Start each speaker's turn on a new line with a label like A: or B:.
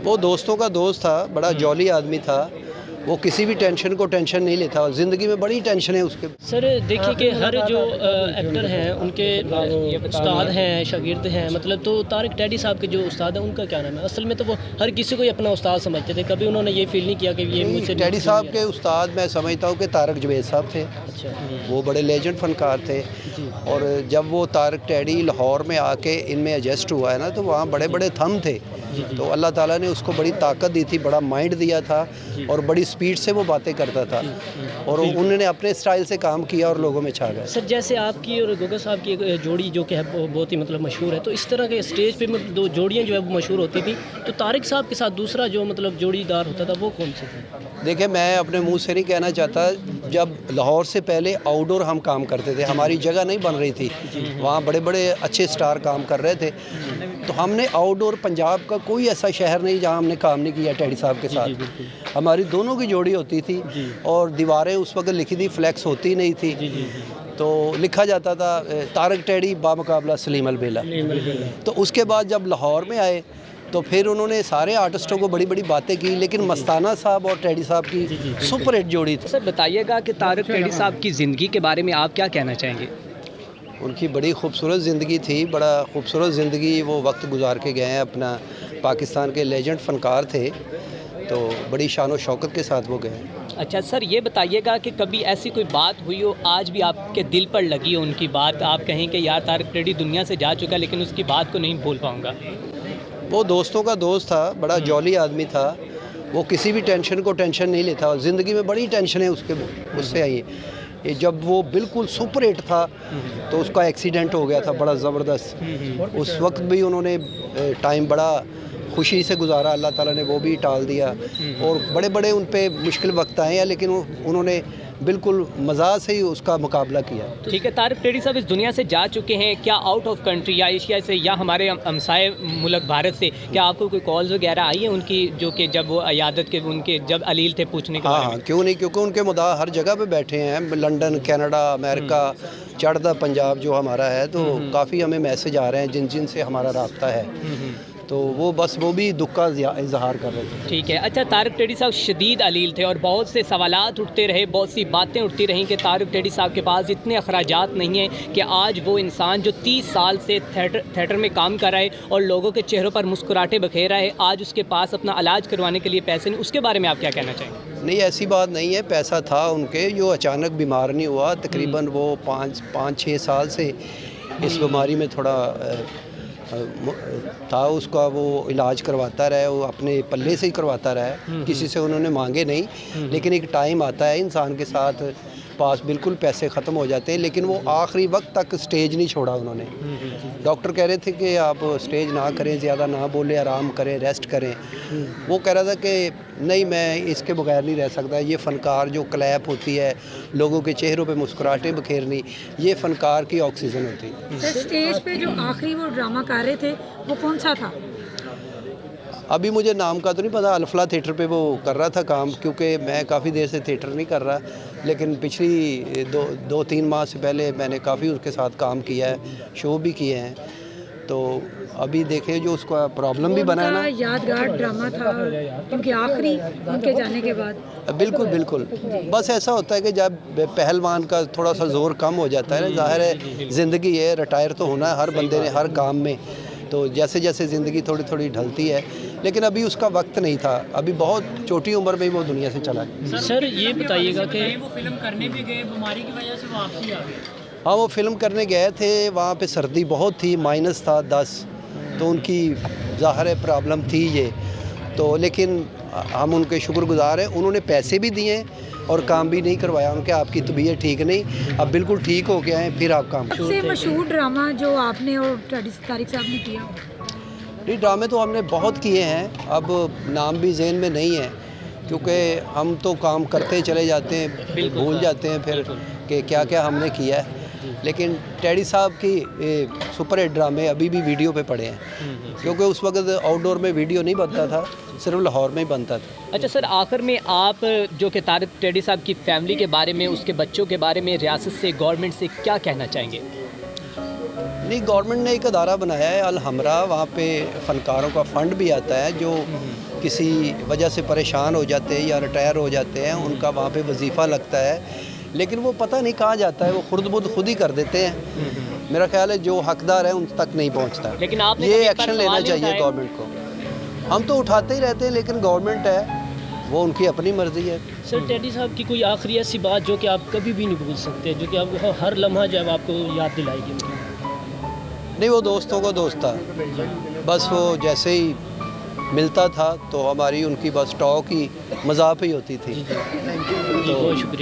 A: वो दोस्तों का दोस्त था, बड़ा जॉली आदमी था। वो किसी भी टेंशन को टेंशन नहीं लेता। ज़िंदगी में बड़ी टेंशन है उसके।
B: सर देखिए कि हर जो एक्टर हैं उनके उस्ताद हैं, शागिर्द हैं, मतलब तो तारिक टैडी साहब के जो उस्ताद हैं उनका क्या नाम है? असल में तो वो हर किसी को ही अपना उस्ताद समझते थे, कभी उन्होंने ये फील नहीं किया कि ये मुझसे
A: टैडी साहब के उस्ताद मैं समझता हूँ कि तारक जवेद साहब थे।
B: अच्छा।
A: वो बड़े लेजेंड फनकार थे।
B: जी।
A: और जब वो तारक टैडी लाहौर में आके इनमें एडजस्ट हुआ है ना, तो वहाँ बड़े बड़े थम थे। तो अल्लाह ताला ने उसको बड़ी ताकत दी थी, बड़ा माइंड दिया था और बड़ी स्पीड से वो बातें करता था और उन्होंने अपने स्टाइल से काम किया और लोगों में छा गए।
B: सर जैसे आपकी और गोगा साहब की एक जोड़ी जो कि है वो बहुत ही मतलब मशहूर है, तो इस तरह के स्टेज पे दो जोड़ियाँ जो है वो मशहूर होती थी, तो तारिक साहब के साथ दूसरा जो मतलब जोड़ीदार होता था वो कौन से थे?
A: देखिए, मैं अपने मुंह से नहीं कहना चाहता। जब लाहौर से पहले आउटडोर हम काम करते थे, हमारी जगह नहीं बन रही थी, वहाँ बड़े बड़े अच्छे स्टार काम कर रहे थे, तो हमने आउटडोर पंजाब का कोई ऐसा शहर नहीं जहाँ हमने काम नहीं किया टैडी साहब के साथ। हमारी दोनों की जोड़ी होती थी और दीवारें उस वक्त लिखी थी, फ्लैक्स होती नहीं थी, तो लिखा जाता था तारक टैडी बामुकाबला सलीम अलबेला। तो उसके बाद जब लाहौर में आए तो फिर उन्होंने सारे आर्टिस्टों को बड़ी बड़ी बातें की, लेकिन मस्ताना साहब और टैडी साहब की सुपर हिट जोड़ी थी।
C: सर बताइएगा कि तारक टैडी साहब की ज़िंदगी के बारे में आप क्या कहना चाहेंगे?
A: उनकी बड़ी खूबसूरत ज़िंदगी थी, बड़ा खूबसूरत ज़िंदगी वो वक्त गुजार के गए हैं अपना। पाकिस्तान के लेजेंड फ़नकार थे, तो बड़ी शान और शौकत के साथ वो गए।
C: अच्छा सर, ये बताइएगा कि कभी ऐसी कोई बात हुई हो आज भी आपके दिल पर लगी हो उनकी बात, आप कहें कि यार तारक टैडी दुनिया से जा चुका लेकिन उसकी बात को नहीं भूल पाऊँगा?
A: वो दोस्तों का दोस्त था, बड़ा जॉली आदमी था। वो किसी भी टेंशन को टेंशन नहीं लेता। ज़िंदगी में बड़ी टेंशन है उससे आई। ये जब वो बिल्कुल सुपर हिट था तो उसका एक्सीडेंट हो गया था बड़ा ज़बरदस्त। उस वक्त भी उन्होंने टाइम बड़ा खुशी से गुजारा, अल्लाह ताला ने वो भी टाल दिया। और बड़े बड़े उन पे मुश्किल वक्त आए हैं, लेकिन उन्होंने बिल्कुल मज़ा से ही उसका मुकाबला किया।
C: ठीक है, तारक टैडी साहब इस दुनिया से जा चुके हैं, क्या आउट ऑफ कंट्री या एशिया से या हमारे हमसाए मुल्क भारत से क्या आपको कोई कॉल्स वगैरह आई है उनकी, जो कि जब वो अयादत के उनके जब अलील थे पूछने के?
A: हाँ, क्यों नहीं, क्योंकि उनके मुद्दा हर जगह पे बैठे हैं, लंदन, कनाडा, अमेरिका, चढ़दा पंजाब जो हमारा है, तो काफ़ी हमें मैसेज आ रहे हैं जिन से हमारा राब्ता है, तो वो भी दुख का इजहार कर रहे थे।
C: ठीक है। अच्छा, तारक टैडी साहब शदीद अलील थे और बहुत से सवालात उठते रहे, बहुत सी बातें उठती रहीं कि तारक टैडी साहब के पास इतने अखराजात नहीं हैं कि आज वो इंसान जो 30 साल से थिएटर में काम कर रहा है और लोगों के चेहरों पर मुस्कुराहटें बखेर रहा है, आज उसके पास अपना इलाज करवाने के लिए पैसे नहीं, उसके बारे में आप क्या कहना चाहेंगे?
A: नहीं, ऐसी बात नहीं है, पैसा था उनके, जो अचानक बीमार नहीं हुआ। तकरीबन वो 5-6 साल से इस बीमारी में थोड़ा था, उसका वो इलाज करवाता रहा, वो अपने पल्ले से ही करवाता रहा, किसी से उन्होंने मांगे नहीं। लेकिन एक टाइम आता है इंसान के साथ पास बिल्कुल पैसे ख़त्म हो जाते हैं, लेकिन वो आखिरी वक्त तक स्टेज नहीं छोड़ा उन्होंने। डॉक्टर कह रहे थे कि आप स्टेज ना करें, ज़्यादा ना बोले, आराम करें, रेस्ट करें। वो कह रहा था कि नहीं, मैं इसके बगैर नहीं रह सकता। ये फ़नकार जो क्लैप होती है, लोगों के चेहरों पे मुस्कुराहटें बखेरनी, ये फ़नकार की ऑक्सीजन होती है।
D: स्टेज पे जो आखिरी वो ड्रामा कर रहे थे वो कौन सा था?
A: अभी मुझे नाम का तो नहीं पता। अल्फला थिएटर पे वो कर रहा था काम, क्योंकि मैं काफ़ी देर से थिएटर नहीं कर रहा, लेकिन पिछली 2-3 माह से पहले मैंने काफ़ी उसके साथ काम किया है, शो भी किए हैं। तो अभी देखें, जो उसका प्रॉब्लम भी बना है ना,
D: यादगार ड्रामा था क्योंकि आखिरी उनके जाने के बाद।
A: बिल्कुल बिल्कुल। बस ऐसा होता है कि जब पहलवान का थोड़ा सा ज़ोर कम हो जाता है ना, ज़ाहिर है ज़िंदगी है, रिटायर तो होना है हर बंदे ने हर काम में, तो जैसे जैसे ज़िंदगी थोड़ी थोड़ी ढलती है, लेकिन अभी उसका वक्त नहीं था। अभी बहुत छोटी उम्र में ही वो दुनिया से चला गया।
B: सर ये बताइएगा कि
E: वो फिल्म करने भी गए, बीमारी की वजह से वापसी आ गई।
A: हाँ, वो फिल्म करने गए थे, वहाँ पे सर्दी बहुत थी, माइनस था 10, तो उनकी ज़ाहिर है प्रॉब्लम थी ये तो, लेकिन हम उनके शुक्रगुजार हैं। उन्होंने पैसे भी दिए और काम भी नहीं करवाया उनके। आपकी तबीयत ठीक नहीं, अब बिल्कुल ठीक हो गया है, फिर आप काम।
D: सबसे मशहूर ड्रामा जो आपने और तारिक साहब ने किया?
A: नहीं, ड्रामे तो हमने बहुत किए हैं, अब नाम भी ज़हन में नहीं है, क्योंकि हम तो काम करते चले जाते हैं, भूल जाते हैं फिर कि क्या क्या हमने किया है। लेकिन टैडी साहब की सुपर हिट ड्रामे अभी भी वीडियो पे पड़े हैं, क्योंकि उस वक्त आउटडोर में वीडियो नहीं बनता था, सिर्फ लाहौर में ही बनता था।
C: अच्छा सर, आखिर में आप जो कि तारक टैडी साहब की फैमिली के बारे में, उसके बच्चों के बारे में, रियासत से, गवर्नमेंट से क्या कहना चाहेंगे?
A: नहीं, गवर्नमेंट ने एक अदारा बनाया है अल हमरा, वहाँ पे फ़नकारों का फ़ंड भी आता है जो किसी वजह से परेशान हो जाते हैं या रिटायर हो जाते हैं, उनका वहाँ पे वजीफ़ा लगता है, लेकिन वो पता नहीं कहाँ जाता है, वो खुद ही कर देते हैं। मेरा ख्याल है जो हकदार है उन तक नहीं पहुँचता।
C: लेकिन आपने
A: ये
C: कभी
A: एक्शन
C: पर
A: लेना
C: सवाल नहीं
A: चाहिए
C: उठाए?
A: गवर्नमेंट को। हम तो उठाते ही रहते हैं, लेकिन गवर्नमेंट है वो उनकी अपनी मर्ज़ी है।
B: सर टेडी साहब की कोई आखिरी ऐसी बात जो कि आप कभी भी नहीं भूल सकते, जो कि आपको हर लम्हा जो है आपको याद दिलाएगी उनकी?
A: नहीं, वो दोस्तों को दोस्त था, बस वो जैसे ही मिलता था तो हमारी उनकी बस टॉक ही मज़ाक ही होती थी।
B: जी बहुत शुक्रिया।